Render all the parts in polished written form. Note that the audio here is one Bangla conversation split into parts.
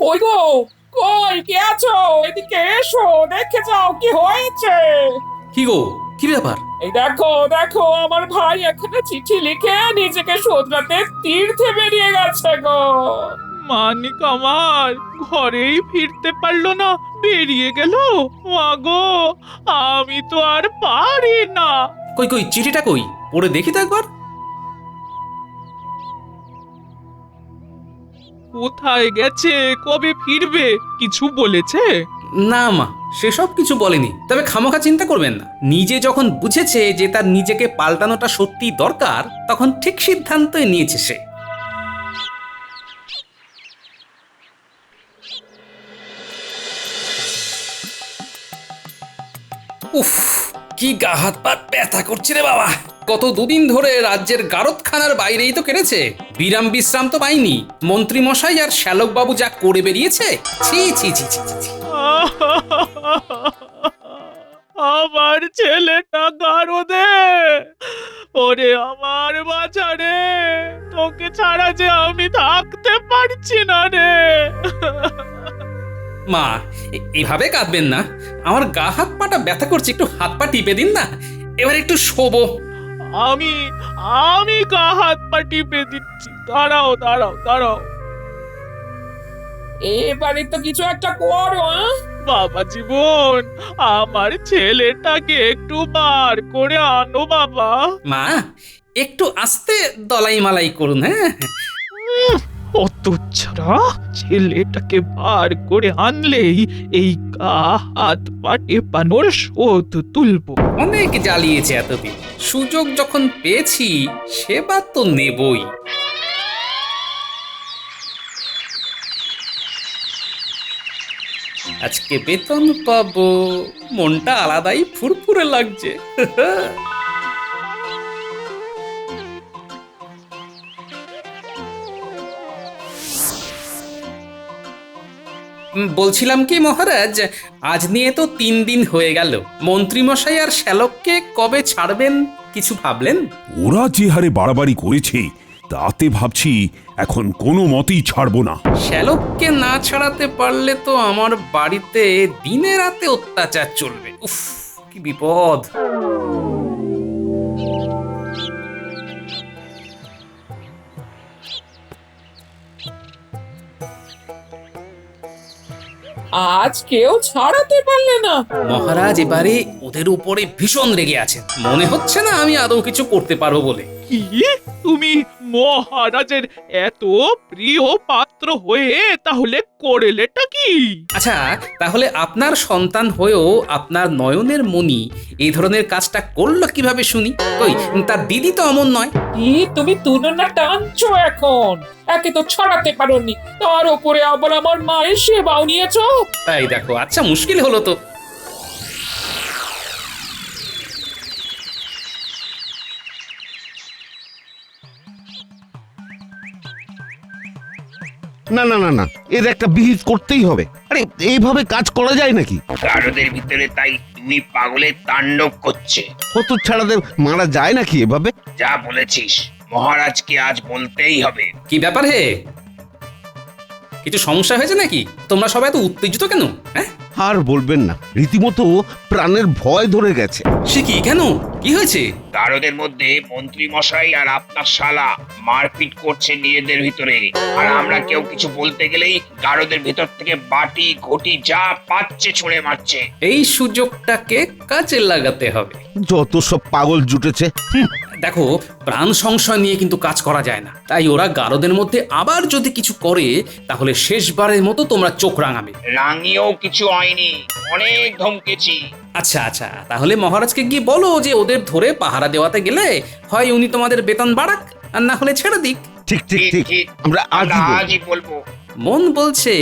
ওই গো, কই কে আছো? এদিকে এসো, দেখে যাও কি হয়েছে। কি গো, কি ব্যাপার? এই দেখো দেখো, আমার ভাই এখানে চিঠি লিখে নিজেকে শোধরাতে তীর্থে বেরিয়ে গেছে গো। মানিক আমার ঘরেই ফিরতে পারলো না, বেরিয়ে গেল। মাগো, আমি তো আর পারি না। কই কই চিঠিটা কই, পড়ে দেখি তো একবার। কোথায় গেছে, কবে ফিরবে, কিছু বলেছে? না মা, সেসব কিছু বলেনি। তবে খামোখা চিন্তা করবেন না, নিজে যখন বুঝেছে যে তার নিজেকে পাল্টানোটা সত্যি দরকার, তখন ঠিক সিদ্ধান্তই নিয়েছে সে। উফ, কি গা হাত পা ব্যথা করছে রে বাবা। গত দুদিন ধরে রাজ্যের গারদখানার বাইরেই তো কেটেছে, বিরাম বিশ্রাম তো পাইনি। মন্ত্রী মশাই আর শ্যালক বাবু যা করে বেরিয়েছে, ছি ছি ছি ছি ছি ছি। আমার ছেলেটা গারদে, ওরে আমার বাজারে, তোকে ছাড়া যে আমি থাকতে পারছি না রে। মা, এভাবে কাঁদবেন না। আমার গা হাত পাটা ব্যথা করছে, একটু হাত পা টিপে দিন না, এবার একটু শোবো। আমি আমি গা হাত পা টিপে দিচ্ছি, দাঁড়াও দাঁড়াও দাঁড়াও। এবারে তো কিছু একটা করো। বাবা জীবন, আমার ছেলেটাকে একটু বার করে আনো বাবা। মা, একটু আস্তে দলাই মালাই করুন। হ্যাঁ, অত ছাড়া, ছেলেটাকে বার করে আনলেই এই গা হাত পা টেপানোর শোধ তুলবো। অনেক জ্বালিয়েছে এতদিন, সুযোগ যখন পেয়েছি সেবার তো নেবই। আজকে বেতন পাবো, মনটা আলাদাই ফুরফুরে লাগছে। বলছিলাম কি মহারাজ, আজ নিয়ে তো 3 দিন হয়ে গেল। মন্ত্রীমশাই আর শ্যালককে কবে ছাড়বেন কিছু ভাবলেন? ওরা যে হারে বাড়াবাড়ি করেছে, তাতে ভাবছি এখন কোনো মতেই ছাড়বো না। শ্যালককে না ছাড়াতে পারলে তো আমার বাড়িতে দিনে রাতে অত্যাচার চলবে। উফ, কি বিপদ। আজ কেউ ছাড়াতে পারলে না? মহারাজ এবারে ওদের উপরে ভীষণ রেগে আছেন, মনে হচ্ছে না আমি আদৌ কিছু করতে পারবো বলে। কি, তুমি মহারাজের এত প্রিয় পাত্র হয়ে তাহলে করেলেটা কি? আচ্ছা, তাহলে আপনার সন্তান হয়েও আপনার নয়নের মণি এই ধরনের কাজটা করলো কিভাবে শুনি? কই, তার দিদি তো অমন নয়। কি তুমি তুলনা টানছো এখন? একে তো ছড়াতে পারোনি, তার উপরে আবার আমার মায়ের সেবাও নিয়েছো। তাই দেখো, আচ্ছা মুশকিল হলো তো। না না না না, এর একটা বিহিত করতেই হবে। আরে এইভাবে কাজ করা যায় নাকি? গারদের ভিতরে তাই দুই পাগলের তাণ্ডব করছে। হত ছাড়াদের মারা যায় নাকি এভাবে? যা বলেছিস, মহারাজকে আজ বলতেই হবে। কি ব্যাপার হে, কিছু সমস্যা হয়েছে নাকি? তোমরা সবাই এত উত্তেজিত কেন? হ্যাঁ, আর বলবেন না, রীতিমতো প্রাণের ভয় ধরে গেছে। সে কি, কেন, কি হয়েছে? গারদের মধ্যে মন্ত্রী মশাই আর আপনার শালা মারপিট করছে নিজেদের ভিতরে, আর আমরা কেউ কিছু বলতে গেলেই গারদের ভিতর থেকে বাটি ঘটি যা পাচ্ছে ছুঁড়ে মারছে। এই সুযোগটাকে কাজে লাগাতে হবে। যত সব পাগল জুটেছে। দেখো, প্রাণ সংশয় নিয়ে কিন্তু কাজ করা যায় না, তাই ওরা গারদের মধ্যে আবার যদি কিছু করে তাহলে শেষবারের মতো তোমরা চোখ রাঙাবে। রাঙিয়েও কিছু হয়নি, অনেক ধমকেছি। আচ্ছা আচ্ছা, তাহলে মহারাজকে গিয়ে বলো যে ওদের ধরে পাহারা দেওয়াতে গেলে হয় উনি তোমাদের বেতন বাড়াক, আর না হলে ছেড়ে দিক। ঠিক ঠিক ঠিক ঠিক, ঠিক, আমরা আমরা আজই আজই বলবো। মন বলছে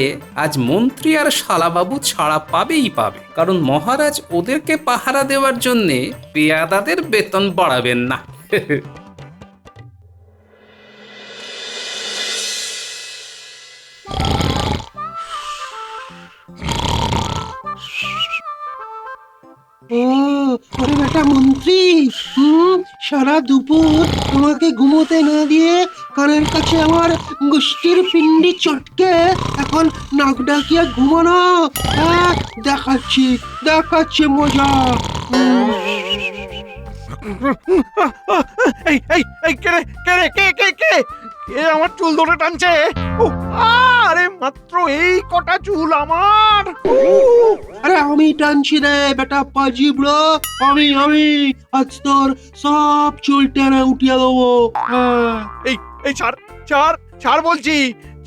আজ মন্ত্রী আর শালাবাবু ছাড়া পাবেই পাবে, কারণ মহারাজ ওদেরকে পাহারা দেওয়ার জন্যে পেয়াদাদের বেতন বাড়াবেন না। ও, ওরে বেটা মন্ত্রী, সারা দুপুর তোমাকে ঘুমোতে না দিয়ে কানের কাছে আমার গুষ্টির পিন্ডি চটকে এখন নাক ডাকিয়ে ঘুমানো। দেখাচ্ছি দেখাচ্ছি মজা। এই এই এই কে রে, কে রে, কে কে কে কে আমার চুল ধরে টানছে? উহ, আরে মাত্র এই কটা চুল আমার। আরে আমি টানছি রে বেটা পাজি ব্রো। আমি আজ তোর সব চুল টেনে উঠিয়ে দেবো। এই এই ছাড় ছাড় ছাড় বলছি,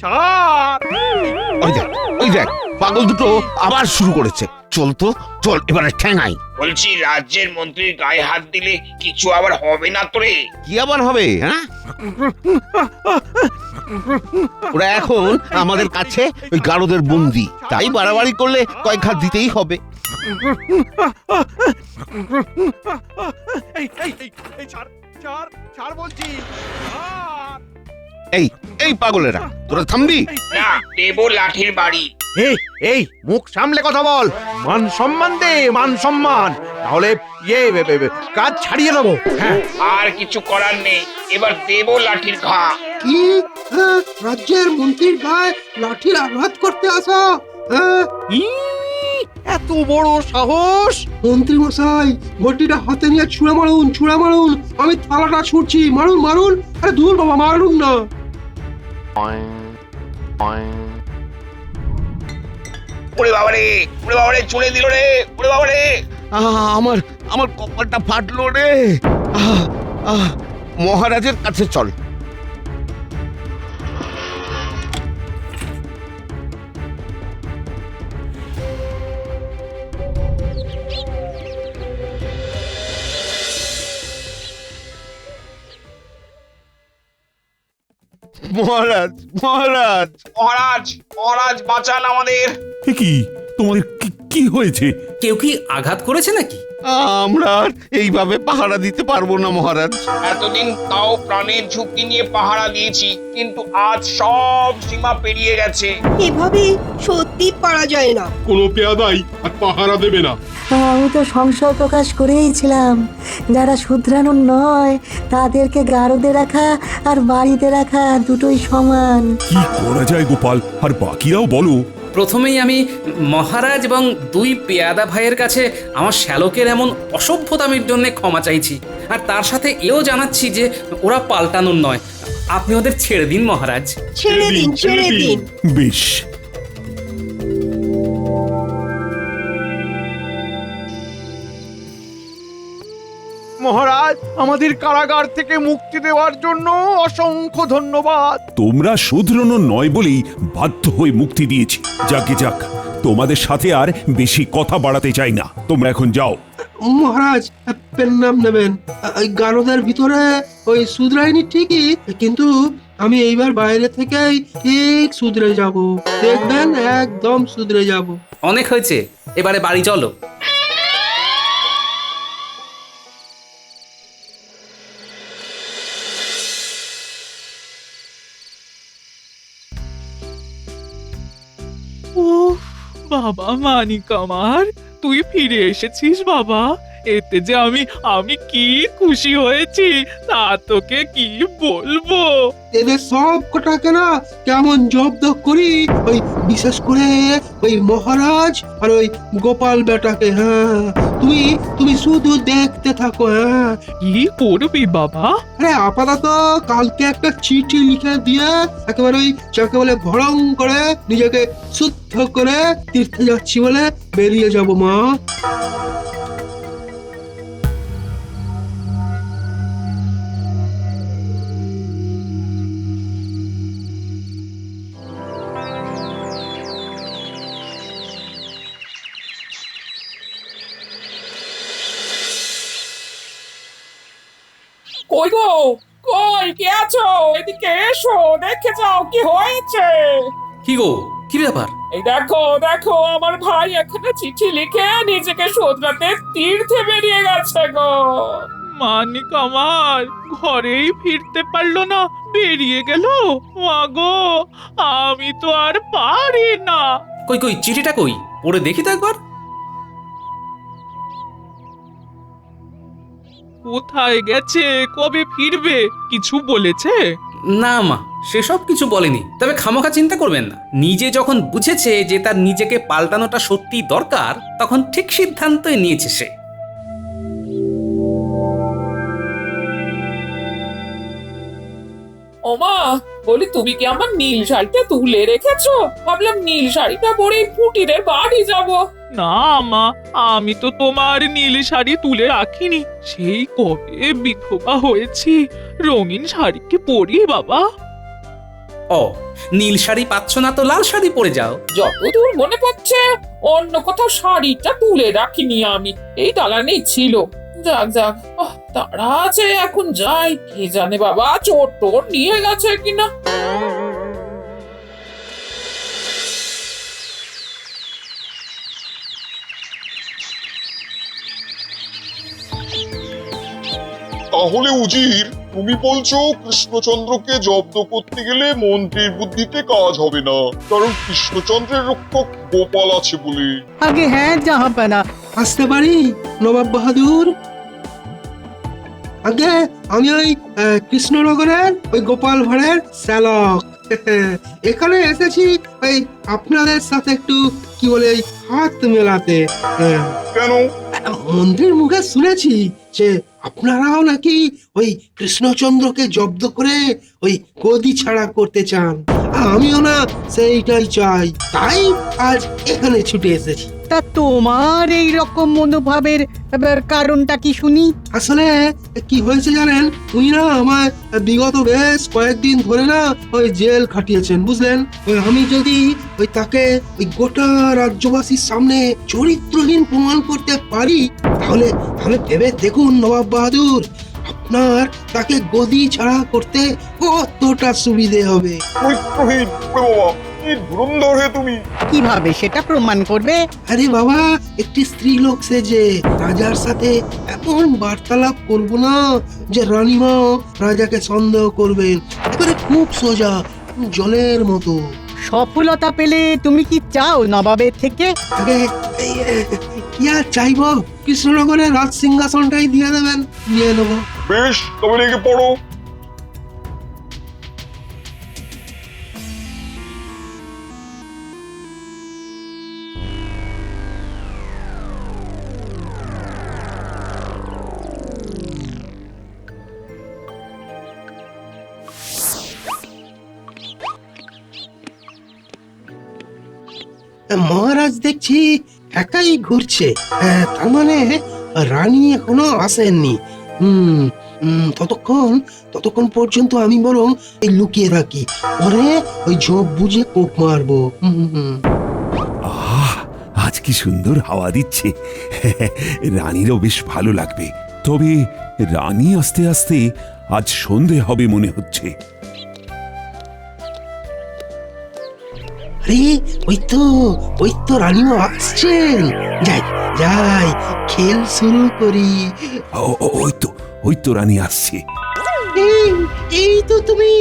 ছাড়। ওই দেখ পাগল দুটো আবার শুরু করেছে। চল তো চল, এবারে ঠ্যাঙাই। বলছি রাজ্যের মন্ত্রীর গায়ে হাত দিলে কিছু আবার হবে না তো রে? কি আবার হবে? হ্যাঁ, ওরা এখন আমাদের কাছে ওই গারদের বন্দি, তাই বাড়াবাড়ি করলে কয়েক হাত দিতেই হবে। এই এই পাগলেরা, তোরা থামবি? না, দেবো লাঠির বাড়ি। এই এই মুখ সামলে কথা বল, মান সম্মান দে, মান সম্মান, তাহলে কাজ ছাড়িয়ে দেবো। হ্যাঁ, আর কিছু করার নেই, এবার দেবো লাঠির ঘা। কি? রাজ্যের মন্ত্রীর গায়ে লাঠির আঘাত করতে আসা? এত বড় সাহস! মন্ত্রী মশাই, ঘটিটা হাতে নিয়ে ছুঁড়ে মারুন, ছুঁড়ে মারুন। আমি থালাটা ছুঁড়ছি, মারুন মারুন। আরে দূর বাবা, মারুন না। ওরে বাবারে, ওরে বাবারে, চলে দিল রে, ওরে বাবারে। আমার আমার কপালটা ফাটলো রে। মহারাজের কাছে চল। মহারাজ মহারাজ মহারাজ, মহারাজ বাঁচান আমাদের। এ কি, তোমাদের কি হয়েছে? কেউ কি আঘাত করেছে নাকি? আমরা আর এইভাবে পাহারা দিতে পারবো না মহারাজ। এতদিন তাও প্রাণের ঝুঁকি নিয়ে পাহারা দিয়েছি, কিন্তু আজ সব সীমা পেরিয়ে গেছে। এভাবে সত্যি পারা যায় না। কোনো পেয়াদাই আর পাহারা দেবে না। আমি তো সংশয় প্রকাশ করেইছিলাম, যারা শুধরানোর নয় তাদেরকে গারদে রাখা আর বাড়িতে রাখা দুটোই সমান। কি করা যায় গোপাল, আর বাকিরাও বলো। প্রথমেই আমি মহারাজ এবং দুই পেয়াদা ভাইয়ের কাছে আমার শ্যালকের এমন অসভ্যতামের জন্য ক্ষমা চাইছি, আর তার সাথে এও জানাচ্ছি যে ওরা পাল্টানোর নয়, আপনি ওদের ছেড়ে দিন মহারাজ। ছেড়ে দিন, ছেড়ে দিন। বেশ। মহারাজ, আমাদের কারাগার থেকে মুক্তি দেওয়ার জন্য অসংখ্য ধন্যবাদ। তোমরা শুধরানো নয় বলেই বাধ্য হয়ে মুক্তি দিয়েছি। যাকে যাক, তোমাদের সাথে আর বেশি কথা বাড়াতে চাই না, তোমরা এখন যাও। মহারাজ, পেন নাম নেবেন। গারদের ভিতরে ওই শুধরাইনি ঠিকই, কিন্তু আমি এইবার বাইরে থেকেই ঠিক শুধরে যাব। দেখবেন একদম শুধরে যাব। অনেক হয়েছে, এবারে বাড়ি চলো। ও বাবা মানিক আমার, তুই ফিরে এসেছিস বাবা। এতে যে আমি কি খুশি হয়েছি তা তোকে কি বলবো। এদের সব কটাকে না কেমন জব্দ করি, ওই বিশেষ করে ওই মহারাজ আর ওই গোপাল বেটাকে। হ্যাঁ, তুমি শুধু দেখতে থাকো। হ্যাঁ, কি করবি বাবা? আরে আপাতত কালকে একটা চিঠি লিখে দিয়ে একেবারে ওই যাকে বলে ভরং করে নিজেকে শুদ্ধ করে তীর্থে যাচ্ছি বলে বেরিয়ে যাব মা। কই গো, কই কে আছো? এদিকে এসো, দেখে যাও কি হয়েছে। কি গো, কি ব্যাপার? এই দেখো দেখো, আমার ভাই এখানে চিঠি লিখে নিজেকে শোধরাতে তীর্থে বেরিয়ে গেছে গো। মানিক আমার ঘরেই ফিরতে পারলো না, বেরিয়ে গেল। মাগো, আমি তো আর পারি না। কই কই, চিঠিটা কই, পড়ে দেখি তো একবার। কোথায় গেছে, কবে ফিরবে, কিছু বলেছে? না মা, সেসব কিছু বলেনি। তবে খামোখা চিন্তা করবেন না, নিজে যখন বুঝেছে যে তার নিজেকে পাল্টানোটা সত্যি দরকার, তখন ঠিক সিদ্ধান্তই নিয়েছে সে। ওমা, বলি তুমি কি আমার নীল শাড়িটা তুলে রেখেছো? ভাবলাম নীল শাড়িটা পরেই পুটিদের বাড়ি যাব। না মা, আমি তো তোমার নীল শাড়ি তুলে রাখিনি। সেই কবে বিধবা হয়েছি, রঙিন শাড়িকে পরি বাবা। ও, নীল শাড়ি পাচ্ছ না তো লাল শাড়ি পরে যাও। যতদূর মনে পড়ছে অন্য কোথাও শাড়িটা তুলে রাখিনি আমি, এই দালানেই ছিল। যাক যাক, তারা আছে, এখন যাই। কে জানে বাবা চোর টোর নিয়ে গেছে কিনা। তাহলে উজির, তুমি বলছো কৃষ্ণচন্দ্রকে জব্দ করতে গেলে মন্ত্রীর বুদ্ধিতে কাজ হবে না, কারণ কৃষ্ণচন্দ্রের রক্ষক গোপাল আছে বলে। আগে হ্যাঁ জাহাপানা। আসতে পারি নবাব বাহাদুর? আগে আমি ওই কৃষ্ণনগরের ওই গোপাল ভাঁড়ের শ্যালক। এখানে এসেছি ওই আপনাদের সাথে একটু কি বলে ওই হাত মেলাতে। কেন? মন্ত্রীর মুখে শুনেছি যে আপনারাও নাকি ওই কৃষ্ণচন্দ্রকে জব্দ করে ওই গদি ছাড়া করতে চান। আমিও না সেইটাই চাই, তাই আজ এখানে ছুটে এসেছি। তা তোমার এই রকম মনোভাবের কারণটা কি শুনি? আসলে কি হয়েছে জানেন, উনি না আমার বিগত বেশ কয়েকদিন ধরে না ওই জেল খাটিয়েছেন, বুঝলেন। ওই আমি যদি ওই তাকে ওই গোটা রাজ্যবাসীর সামনে চরিত্রহীন প্রমাণ করতে পারি, তাহলে তাহলে ভেবে দেখুন নবাব বাহাদুর, আপনার তাকে গদি ছাড়া করতে কতটা সুবিধে হবে। চরিত্রহীন? বাবা, কি ধুরন্ধর হে তুমি! কিভাবে সেটা প্রমাণ করবে? আরে বাবা, একটি স্ত্রী লোক সেজে রাজার সাথে এমন বার্তালাপ করব না যে রানীমা রাজাকে সন্দেহ করবেন। এবারে খুব সোজা, জলের মতো। সফলতা পেলে তুমি কি চাও নবাবের থেকে? আগে কি আর চাইব, কৃষ্ণনগরের রাজ সিংহাসনটাই দিয়ে দেবেন, নিয়ে নেবো। বেশ, তবে লেগে পড়ো। মহারাজ দেখছি একাই ঘুরছে, তার মানে রানী এখনো আসেননি। ততক্ষণ পর্যন্ত আমি বরং এই লুকিয়ে থাকি, পরে ওই ঝোপ বুঝে কোপ মারবো। আহ, আজ কি সুন্দর হাওয়া দিচ্ছে। রানীরও বেশ ভালো লাগবে। তবে রানী আস্তে আস্তে আজ সন্ধে হবে মনে হচ্ছে। আরে ওই তো রানীমা আসছেন। যাই যাই, খেল শুরু করি। ওই তো রানী আসছে। এই তো তুমি।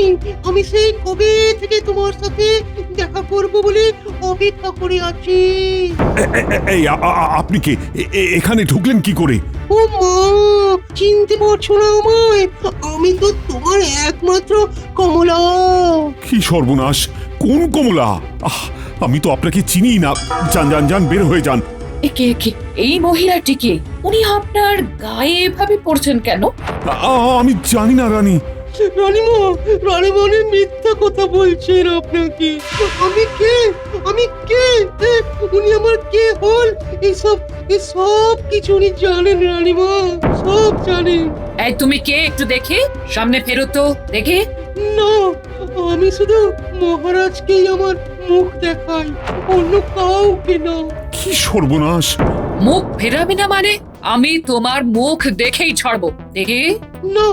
আমি সেই কবে থেকে তোমার সাথে দেখা করব বলে অপেক্ষা করে আছি। এই আপনি কে? এখানে ঢুকলেন কি করে? ও মা, চিনতে পারছো না আমায়? আমি তো তোমার একমাত্র কমলা। কি সর্বনাশ! কোন কমলা? আমি তো আপনাকে চিনি না। যান বের হয়ে যান। একে এই মহিলাটিকে, উনি আপনার গায়ে এভাবে পড়ছেন কেন? আমি জানি না রানী। রানীমা মিথ্যা কথা বলছেন আপনাকে। আমি কে? উনি আমার কে হল, এসব কিছু উনি জানেন রানীমা, সব জানেন। এই তুমি কে একটু দেখি, সামনে ফেরো তো দেখে। না, আমি শুধু মহারাজকেই আমার মুখ দেখাই, অন্য কাউকে না। কি সর্বনাশ! মুখ ফেরাবে না মানে? আমি তোমার মুখ দেখেই ছাড়বো, দেখে। না,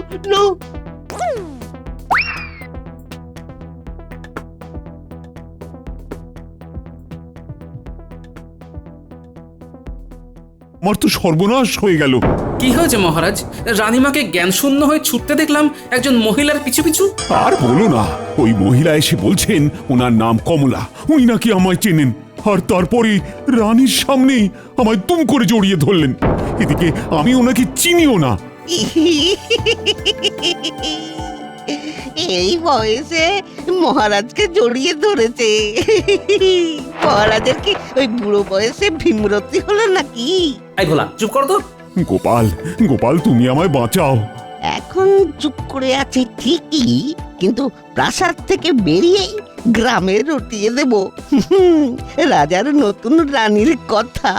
আমার তো সর্বনাশ হয়ে গেল। কি হয়েছে মহারাজ? রানীমাকে জ্ঞান শূন্য হয়ে ছুটতে দেখলাম একজন মহিলার পিছু পিছু। আর বলো না, ওই মহিলা এসে বলছেন ওনার নাম কমলা, উনি নাকি আমায় চেনেন। আর তারপরে রানীর সামনেই আমায় তুম করে জড়িয়ে ধরলেন। এদিকে আমি ওনাকে চিনিও না। এই বয়সে মহারাজকে জড়িয়ে ধরেছে। মহারাজের কি ওই বুড়ো বয়সে ভীমরতি হলো নাকি? এই ভোলা চুপ করো তো। গোপাল গোপাল তুমি আমায় বাঁচাও। এখন চুপ করে আছে ঠিকই, কিন্তু প্রাসাদ থেকে বেরিয়েই গ্রামে রটিয়ে দেব রাজার নতুন রানীর কথা।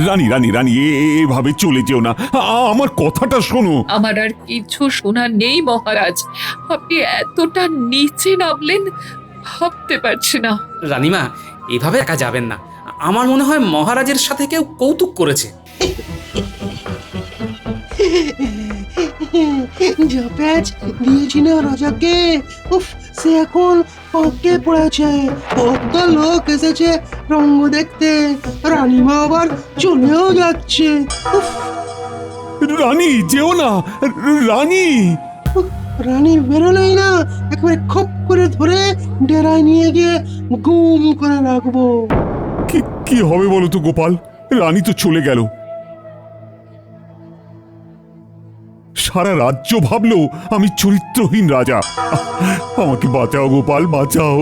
রানী রানী রানী এভাবে চলে যেও না, আমার কথাটা শোনো। আমার আর কিছু শোনার নেই মহারাজ, আপনি এতটা নিচে নামলেন ভাবতে পারছি না। রানীমা এভাবে একা যাবেন না, আমার মনে হয় মহারাজের সাথে কেউ কৌতুক করেছে। যা প্যাচ দিয়েছি না রাজাকে, উফ, সে এখন পাকে পড়েছে। কত লোক এসেছে রঙ্গ দেখতে, রানীমা আবার চলেও যাচ্ছে। উফ, রানী যেও না, রানী। রানী বেরোলেই না একেবারে খপ করে ধরে ডেরায় নিয়ে গিয়ে গুম করে রাখবো। কি হবে বলো তো গোপাল, রানী তো চলে গেল। সারা রাজ্য ভাবলো আমি চরিত্রহীন রাজা। আমাকে বাঁচাও গোপাল, বাঁচাও।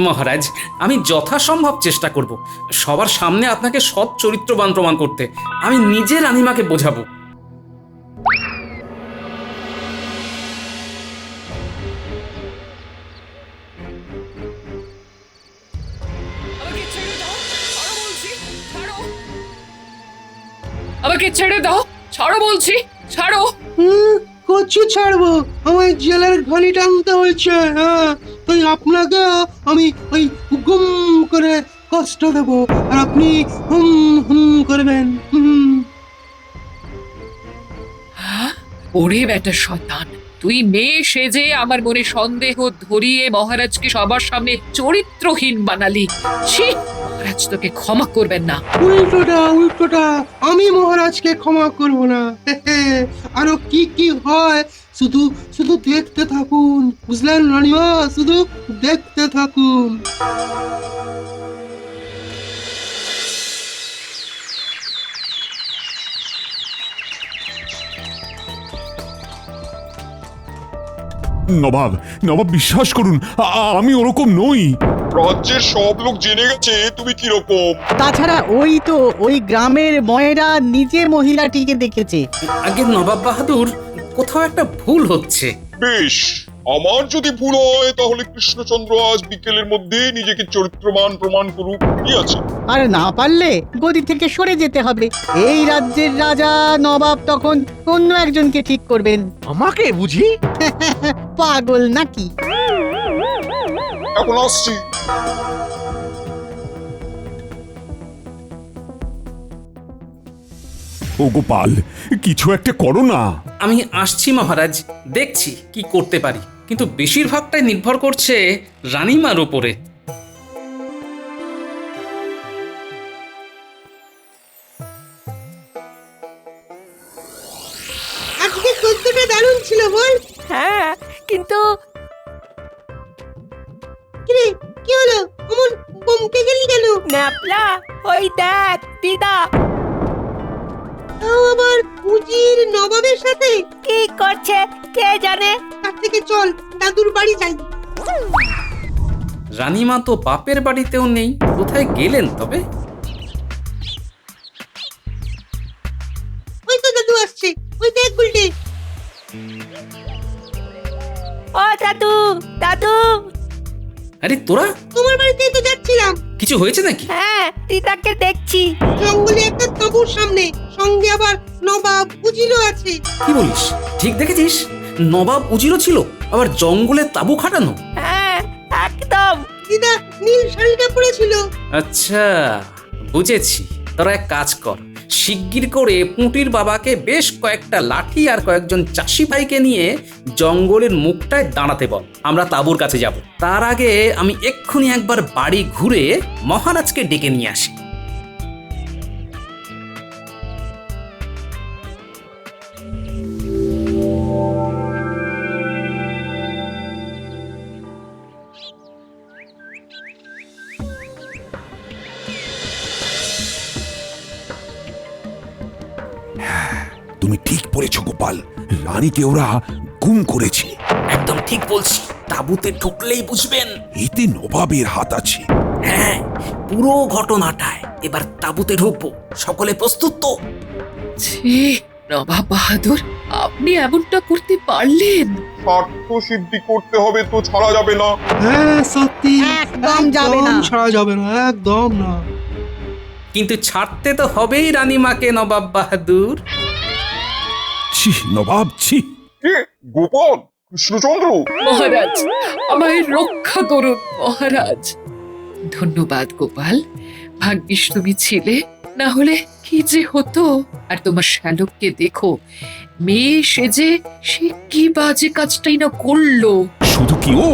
মহারাজ আমি যথাসম্ভব চেষ্টা করব সবার সামনে আপনাকে সৎ চরিত্রবান প্রমাণ করতে। আমি নিজে রানীমাকে বোঝাবো। আমাকে ছেড়ে দাও, ছাড়ো বলছি, ছাড়ো। কচি ছাড়বো, আমায় জেলের ঘানি টানতে হয়েছে। হ্যাঁ, তাই আপনাকে আমি ওই গুম করে কষ্ট দেব, আর আপনি হুম হুম করবেন। ওরে বেটা শয়তান, তুই মেয়ে সেজে আমার মনে সন্দেহ ধরিয়ে মহারাজকে সবার সামনে চরিত্রহীন বানালি। ছি, মহারাজ তোকে ক্ষমা করবেন না। উল্টোটা আমি মহারাজকে ক্ষমা করব না। আরো কি কি হয় শুধু শুধু দেখতে থাকুন, বুঝলেন রানীমা? শুধু দেখতে থাকুন। নবাব নবাব বিশ্বাস করুন, আমি ওরকম নই। রাজ্যের সব লোক জেনে গেছে তুমি কিরকম। তাছাড়া ওই গ্রামের ময়েরা নিজে মহিলাটিকে দেখেছে। আগে নবাব বাহাদুর, কোথাও একটা ভুল হচ্ছে। বেশ, আমার যদি ভুল হয় তাহলে কৃষ্ণচন্দ্র আজ বিকেলের মধ্যে নিজেকে চরিত্রবান প্রমাণ করুক, কি আছে? আর না পারলে গদি থেকে সরে যেতে হবে। এই রাজ্যের রাজা নবাব তখন অন্য একজনকে ঠিক করবেন। আমাকে বুঝি? পাগল নাকি? এখন আসছি। ও গোপাল, কিছু একটা করো না। আমি আসছি মহারাজ, দেখছি কি করতে পারি, কিন্তু বেশিরভাগটাই নির্ভর করছে রানীমার উপরে। আজকে সত্যটা দারুণ ছিল বল। হ্যাঁ, কিন্তু কিরে, কি হলো? অমন বমকে গেলি কেন? ন্যাপলা, ওই দেখ দিদা। তাও আবার উজির নবাবের সাথে কি করছে কে জানে। তার থেকে চল দাদুর বাড়ি যাই। রানীমা তো বাপের বাড়িতেও নেই, কোথায় গেলেন তবে? ওই তো দাদু আসছে, ওই দেখ গুলটে। ও দাদু, দাদু। আরে তোরা তোমার বাড়িতেই তো যাচ্ছিলাম। কিছু হয়েছে নাকি? হ্যাঁ, দিদাকে দেখছি জঙ্গলে একটা তাঁবুর সামনে, সঙ্গে আবার নবাব উজিরও আছে। কি বলিস, ঠিক দেখেছিস? নবাব উজিরও ছিল, আবার জঙ্গলে তাঁবু খাটানো? হ্যাঁ, একদম। দিদা নীল শাড়িটা পরেছিল। আচ্ছা, বুঝেছি। তোরা এক কাজ কর, শিগগির করে পুঁটির বাবাকে বেশ কয়েকটা লাঠি আর কয়েকজন চাষি ভাইকে নিয়ে জঙ্গলের মুখটায় দাঁড়াতে বল। আমরা তাঁবুর কাছে যাব। তার আগে আমি এক্ষুনি একবার বাড়ি ঘুরে মহারাজকে ডেকে নিয়ে আসি। তুমি ঠিক বলেছ গোপাল, রানীকে ওরা গুম করেছে। একদম ঠিক বলছি, তাঁবুতে ঢুকলেই বুঝবেন। এতে নবাবের হাত আছে। হ্যাঁ, পুরো ঘটনাটায় এবার তাঁবুতে ঢুকবো। সকলে প্রস্তুত তো? ছি, নবাব বাহাদুর, আপনি এমনটা করতে পারলেন? স্বার্থ সিদ্ধি করতে হবে তো ছাড়া যাবে না। হ্যাঁ সত্যি, একদম যাবে না। ছাড়া যাবে না, একদম না। কিন্তু ছাড়তে তো হবেই রানীমাকে নবাব বাহাদুর। ছি নবাব, ছি। কে? গোপাল? কৃষ্ণচন্দ্র? মহারাজ, আমায় রক্ষা করুন মহারাজ। ধন্যবাদ গোপাল, ভাগ্যিস তুমি ছিলে, না হলে কি যে হতো। আর তোমার শ্যালককে দেখো, মেয়ে সেজে সে কি বাজে কাজটাই না করলো। শুধু কি ও,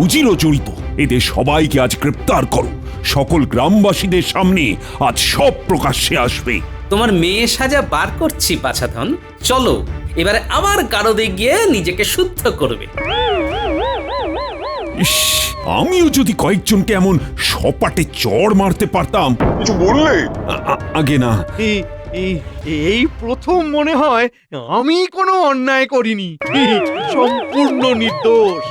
উজিরও জড়িত। এদের সবাইকে আজ গ্রেপ্তার করো। সকল গ্রামবাসীদের সামনে আজ সব প্রকাশ্যে আসবে। তোমার মেয়ে সাজা বার করছি বাছাধন। চলো এবারে আমার গারদে গিয়ে নিজেকে শুদ্ধ করবে। ইস, আমিও যদি কয়েকজনকে এমন সপাটে চড় মারতে পারতাম। কিছু বললে? আগে না। এই প্রথম মনে হয় আমি কোনো অন্যায় করিনি, সম্পূর্ণ নির্দোষ।